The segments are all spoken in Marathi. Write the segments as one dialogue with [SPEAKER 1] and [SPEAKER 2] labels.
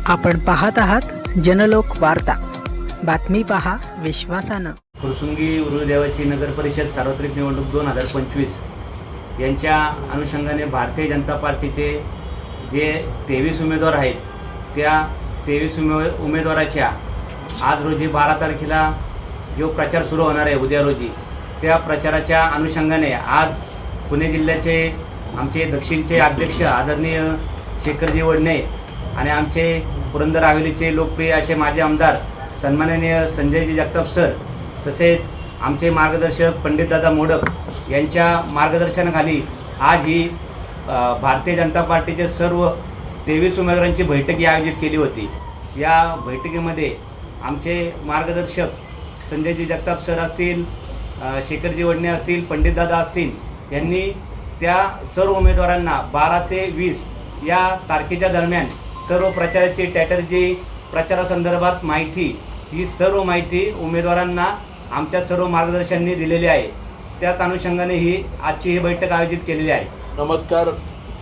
[SPEAKER 1] आपण पाहत आहात जनलोक वार्ता, बातमी पहा विश्वासानं।
[SPEAKER 2] फुरसुंगी उरुळदेवाची नगर परिषद सार्वत्रिक निवडणूक 2025 यांच्या अनुषंगाने भारतीय जनता पार्टीचे जे 23 उमेदवार आहेत, त्या 23 उमेदवाराच्या आज रोजी 12 तारखेला जो प्रचार सुरू होणार आहे उद्या रोजी, त्या प्रचाराच्या अनुषंगाने आज पुणे जिल्ह्याचे आमचे दक्षिणचे अध्यक्ष आदरणीय शेखरजी वडणे आणि आमचे पुरंदर हवेलीचे लोकप्रिय असे माजी आमदार सन्माननीय संजयजी जगताप सर, तसेच आमचे मार्गदर्शक पंडितदादा मोडक यांच्या मार्गदर्शनाखाली आज ही भारतीय जनता पार्टीचे सर्व 23 उमेदवारांची बैठक आयोजित केली होती। या बैठकीमध्ये आमचे मार्गदर्शक संजयजी जगताप सर असतील, शेखरजी वडणे असतील, पंडितदादा असतील, यांनी त्या सर्व उमेदवारांना 12 ते 20 या तारखेच्या दरम्यान सर्व प्रचाराची स्ट्रॅटर्जी, प्रचारासंदर्भात माहिती, ही सर्व माहिती उमेदवारांना आमच्या सर्व मार्गदर्शकांनी दिलेली आहे। त्याच अनुषंगाने आजची ही बैठक आयोजित केलेली आहे।
[SPEAKER 3] नमस्कार।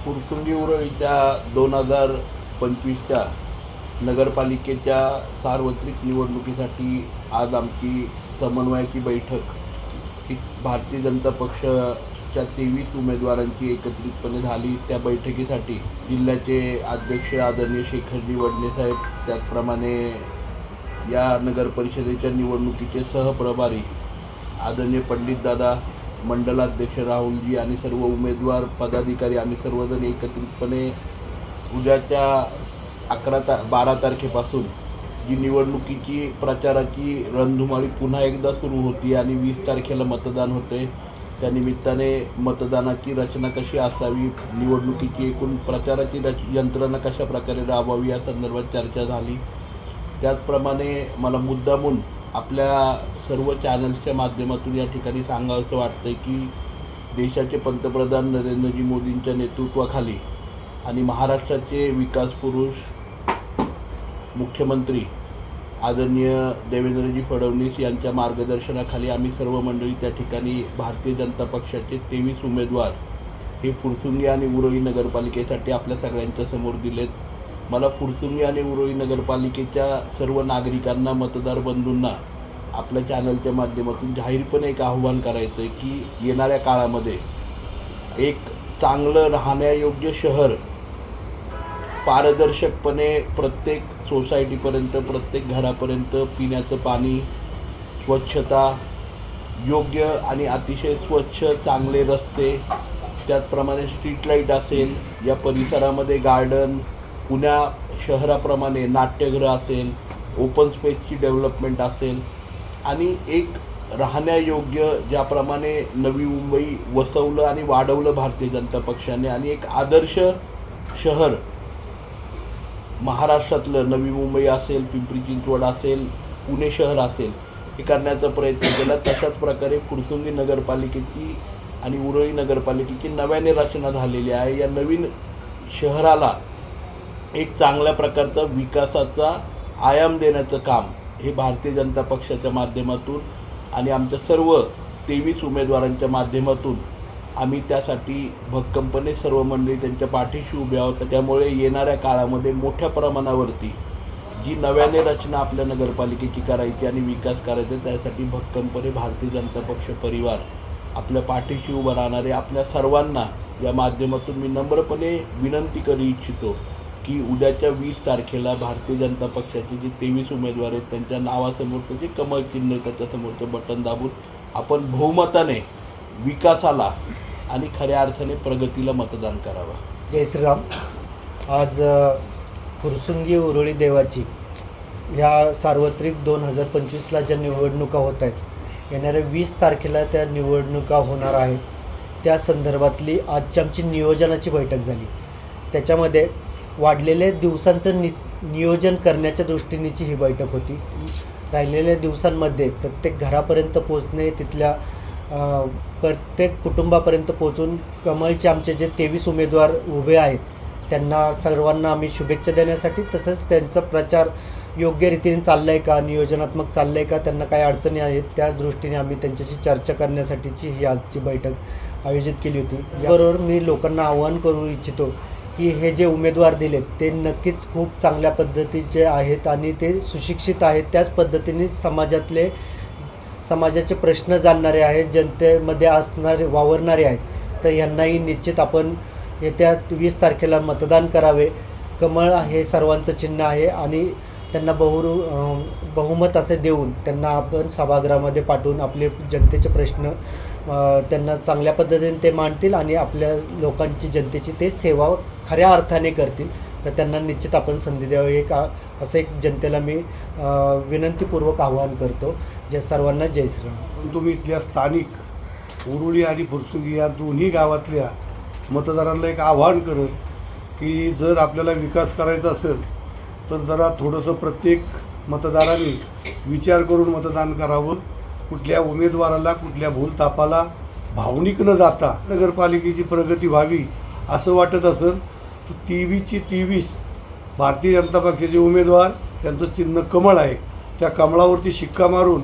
[SPEAKER 3] फुरसुंगी उरुळीच्या 2025च्या नगरपालिकेच्या सार्वत्रिक निवडणुकीसाठी आज आमची समन्वयाची बैठक ही भारतीय जनता पक्षाच्या 23 उमेदवारांची एकत्रितपणे झाली। त्या बैठकीसाठी जिल्ह्याचे अध्यक्ष आदरणीय शेखरजी वडणे साहेब, त्याचप्रमाणे या नगर परिषदेच्या निवडणुकीचे सहप्रभारी आदरणीय पंडितदादा, मंडलाध्यक्ष राहुलजी आणि सर्व उमेदवार पदाधिकारी आम्ही सर्वजण एकत्रितपणे उद्याच्या 12 तारखेपासून जी निवडणुकीची प्रचाराची रणधुमाळी पुन्हा एकदा सुरू होती आणि 20 तारखेला मतदान होते। त्या निमित्ताने मतदानाची रचना कशी असावी, निवडणुकीची एकूण प्रचाराची यंत्रणा कशा प्रकारे राबवावी या संदर्भात चर्चा झाली। त्याचप्रमाणे मला मुद्दामून आपल्या सर्व चॅनल्सच्या माध्यमातून या ठिकाणी सांगावंसं वाटतं की देशाचे पंतप्रधान नरेंद्रजी मोदींच्या नेतृत्वाखाली आणि महाराष्ट्राचे विकास पुरुष मुख्यमंत्री आदरणीय देवेंद्रजी फडणवीस यांच्या मार्गदर्शनाखाली आम्ही सर्व मंडळी त्या ठिकाणी भारतीय जनता पक्षाचे 23 उमेदवार हे फुरसुंगी आणि उरुळी नगरपालिकेसाठी आपल्या सगळ्यांच्या समोर दिलेत। मला फुरसुंगी आणि उरुळी नगरपालिकेच्या सर्व नागरिकांना, मतदार बंधूंना आपल्या चॅनलच्या माध्यमातून जाहीरपणे एक आव्हान करायचं आहे की येणाऱ्या काळामध्ये एक चांगलं राहण्यायोग्य शहर पारदर्शकपणे प्रत्येक सोसायटीपर्यंत, प्रत्येक घरापर्यंत पिण्याचं पाणी, स्वच्छता, योग्य आणि अतिशय स्वच्छ चांगले रस्ते, त्याचप्रमाणे स्ट्रीट लाईट असेल, या परिसरामध्ये गार्डन, पुण्या शहराप्रमाणे नाट्यगृह असेल, ओपन स्पेसची डेव्हलपमेंट असेल आणि एक राहण्यायोग्य ज्याप्रमाणे नवी मुंबई वसवलं आणि वाढवलं भारतीय जनता पक्षाने आणि एक आदर्श शहर महाराष्ट्रातलं नवी मुंबई असेल, पिंपरी चिंचवड असेल, पुणे शहर असेल, हे करण्याचा प्रयत्न केला। तशाच प्रकारे फुरसुंगी नगरपालिकेची आणि उरुळी नगरपालिकेची नव्याने रचना झालेली आहे। या नवीन शहराला एक चांगल्या प्रकारचा विकासाचा आयाम देण्याचं काम हे भारतीय जनता पक्षाच्या माध्यमातून आणि आमच्या सर्व 23 उमेदवारांच्या माध्यमातून आम्ही त्यासाठी भक्कमपणे सर्व मंडळी त्यांच्या पाठीशी उभे आहोत। त्यामुळे येणाऱ्या काळामध्ये मोठ्या प्रमाणावरती जी नव्याने रचना आपल्या नगरपालिकेची करायची आणि विकास करायचा, त्यासाठी भक्कमपणे भारतीय जनता पक्ष परिवार आपल्या पाठीशी उभं राहणारे आपल्या सर्वांना या माध्यमातून मी नम्रपणे विनंती करू इच्छितो की उद्याच्या 20 तारखेला भारतीय जनता पक्षाचे जे 23 उमेदवार आहेत त्यांच्या नावासमोरचं जे कमळ चिन्ह आहे त्याच्यासमोरचं बटन दाबून आपण बहुमताने विकासाला आणि खऱ्या अर्थाने प्रगतीला मतदान करावं।
[SPEAKER 4] जय श्रीराम। आज फुरसुंगी उरुळी देवाची ह्या सार्वत्रिक 2025ला ज्या निवडणुका होत आहेत, येणाऱ्या 20 तारखेला त्या निवडणुका होणार आहेत, त्या संदर्भातली आजची आमची नियोजनाची बैठक झाली। त्याच्यामध्ये वाढलेल्या दिवसांचं नियोजन करण्याच्या दृष्टीनेची ही बैठक होती। राहिलेल्या दिवसांमध्ये प्रत्येक घरापर्यंत पोचणे, तिथल्या प्रत्येक कुटुंबापर्यंत पोचून कमळचे आमचे जे 23 उमेदवार उभे आहेत त्यांना सर्वांना आम्ही शुभेच्छा देण्यासाठी, तसंच त्यांचा प्रचार योग्य रीतीने चालला आहे का, नियोजनात्मक चाललं आहे का, त्यांना काही अडचणी आहेत त्या दृष्टीने आम्ही त्यांच्याशी चर्चा करण्यासाठीची ही आजची बैठक आयोजित केली होती। याबरोबर मी लोकांना आवाहन करू इच्छितो की हे जे उमेदवार दिलेत ते नक्कीच खूप चांगल्या पद्धतीचे आहेत आणि ते सुशिक्षित आहेत, त्याच पद्धतीने समाजाचे प्रश्न जाणणारे आहेत, जनतेमध्ये वावरणारे आहेत. तर यांनाही निश्चित आपण येत्या 20 तारखेला मतदान करावे. कमळ हे सर्वांचं चिन्ह आहे आणि त्यांना बहुमत असे देऊन त्यांना आपण सभागृहामध्ये पाठवून आपले जनतेचे प्रश्न त्यांना चांगल्या पद्धतीने ते मांडतील आणि आपल्या लोकांची जनतेची ते सेवा खऱ्या अर्थाने करतील. तर त्यांना निश्चित आपण संधी द्यावी असं एक जनतेला मी विनंतीपूर्वक आवाहन करतो. सर्वांना जय श्रीराम.
[SPEAKER 5] तुम्ही इथल्या स्थानिक उरुळी आणि फुरसुंगी या दोन्ही गावातल्या मतदारांना एक आवाहन करत की जर आपल्याला विकास करायचा असेल तर जरा थोडंसं प्रत्येक मतदारांनी विचार करून मतदान करावं. कुठल्या उमेदवाराला कुठल्या भूलतापाला भावनिक न जाता नगरपालिकेची प्रगती व्हावी असं वाटत असेल तर 23 भारतीय जनता पक्षाचे उमेदवार यांचं चिन्ह कमळ आहे. त्या कमळावरती शिक्का मारून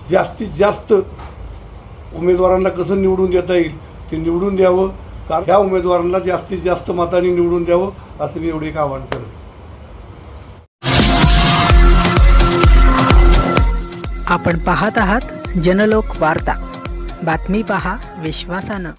[SPEAKER 5] जास्तीत जास्त उमेदवारांना कसं निवडून देता येईल ते निवडून द्यावं. कारण ह्या उमेदवारांना जास्तीत जास्त मतांनी निवडून द्यावं असं मी एवढे एक आवाहन करेन.
[SPEAKER 1] आपण पाहत आहात जनलोक वार्ता. बातमी पहा विश्वासानं.